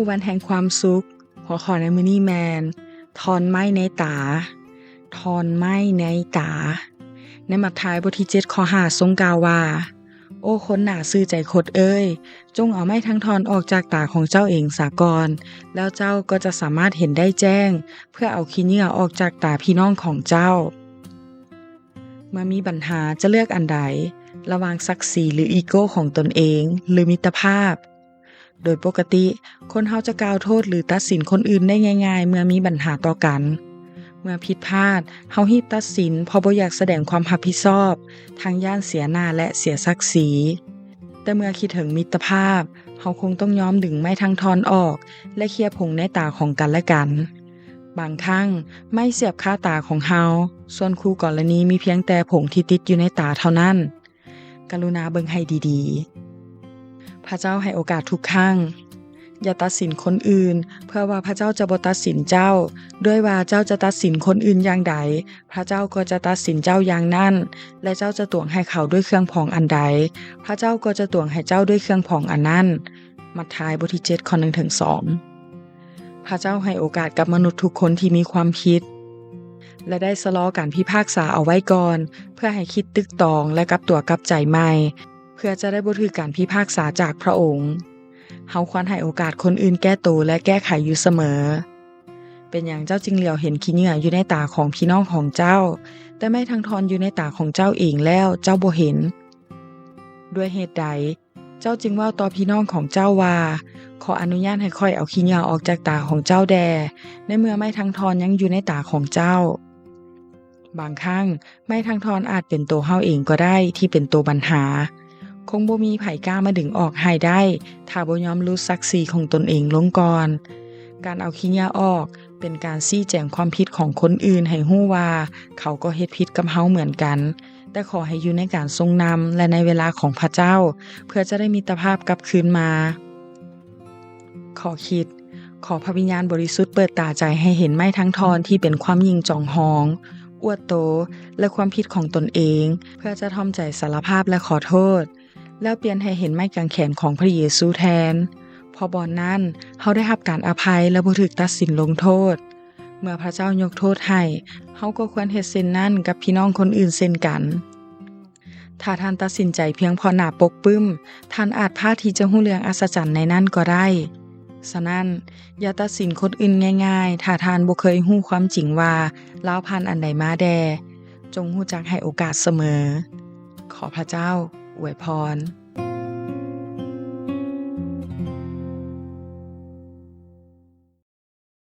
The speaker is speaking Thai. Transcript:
วันแห่งความสุขหัวข้อในมื้อนี้แม่นทอนไม้ในตาทอนไม้ในตาในมัทธิวบทที่7ข้อ5ทรงกล่าวว่าโอ้คนหน้าซื่อใจคดเอ้ยจงเอาไม้ทั้งทอนออกจากตาของเจ้าเองเสียก่อนแล้วเจ้าก็จะสามารถเห็นได้แจ้งเพื่อเอาขี้เหงื่อออกจากตาพี่น้องของเจ้าเมื่อมีปัญหาจะเลือกอันใดระหว่างศักดิ์ศรีหรืออีโก้ของตนเองหรือมิตรภาพโดยปกติคนเฮาจะกล่าวโทษหรือตัดสินคนอื่นได้ง่ายๆเมื่อมีปัญหาต่อกันเมื่อผิดพลาดเฮารีบตัดสินเพราะบ่อยากแสดงความรับผิดชอบทั้งย่านเสียหน้าและเสียศักดิ์ศรีแต่เมื่อคิดถึงมิตรภาพเฮาคงต้องยอมดึงไม้ทั้งทอนออกและเคลียร์ผงในตาของกันและกันบางครั้งไม้เสียบคาตาของเฮาส่วนคู่กรณีมีเพียงแต่ผงที่ติดอยู่ในตาเท่านั้นกรุณาเบิ่งให้ดีๆพระเจ้าให้โอกาสทุกครั้งอย่าตัดสินคนอื่นเพื่อว่าพระเจ้าจะบ่ตัดสินเจ้าด้วยว่าเจ้าจะตัดสินคนอื่นอย่างใดพระเจ้าก็จะตัดสินเจ้าอย่างนั้นและเจ้าจะตวงให้เขาด้วยเครื่องพองอันใดพระเจ้าก็จะตวงให้เจ้าด้วยเครื่องพองอันนั้นมัทธิวบทที่7ข้อ1ถึง2พระเจ้าให้โอกาสกับมนุษย์ทุกคนที่มีความคิดและได้สะลอการพิพากษาเอาไว้ก่อนเพื่อให้คิดตึกตองและกลับตัวกลับใจใหม่เพื่อจะได้บ่ถูกการพิพากษาจากพระองค์เฮาควรให้โอกาสคนอื่นแก้โตและแก้ไขอยู่เสมอเป็นหยังเจ้าจึงเหลียวเห็นขี้เหงื่ออยู่ในตาของพี่น้องของเจ้าแต่ไม้ทั้งทอนอยู่ในตาของเจ้าเองแล้วเจ้าบ่เห็นด้วยเหตุใดเจ้าจึงเว้าต่อพี่น้องของเจ้าว่าขออนุญาตให้ข้อยเอาขี้เหงื่อออกจากตาของเจ้าแดในเมื่อไม้ทั้งทอนยังอยู่ในตาของเจ้าบางครั้งไม้ทั้งทอนอาจเป็นตัวเฮาเองก็ได้ที่เป็นตัวปัญหาคงบ่มีไผกล้ามาดึงออกให้ได้ถ้าบ่ยอมรู้ศักดิ์ศรีของตนเองลงก่อนการเอาขี้เหงื่อออกเป็นการชี้แจงความผิดของคนอื่นให้รู้ว่าเขาก็เฮ็ดผิดกับเฮาเหมือนกันแต่ขอให้อยู่ในการทรงนำและในเวลาของพระเจ้าเพื่อจะได้มิตรภาพกลับคืนมาขอพระวิญญาณบริสุทธิ์เปิดตาใจให้เห็นไม้ทั้งทอนที่เป็นความยิ่งจองหองอวดโตและความผิดของตนเองเพื่อจะทอมใจสารภาพและขอโทษแล้วเปลี่ยนให้เห็นไม้กางแขนของพระเยซูแทนพอบ่อนนั้นเฮาได้รับการอภัยและบ่ถูกตัดสินลงโทษเมื่อพระเจ้ายกโทษให้เฮาก็ควรเฮ็ดเช่นนั้นกับพี่น้องคนอื่นเช่นกันถ้าท่านตัดสินใจเพียงเพราะหน้าปกปึ้มท่านอาจพลาดที่จะรู้เรื่องอัศจรรย์ในนั้นก็ได้ฉะนั้นอย่าตัดสินคนอื่นง่ายๆถ้าท่านบ่เคยรู้ความจริงว่าลาวผ่านอันใดมาแดจงรู้จักให้โอกาสเสมอขอพระเจ้าอวยพร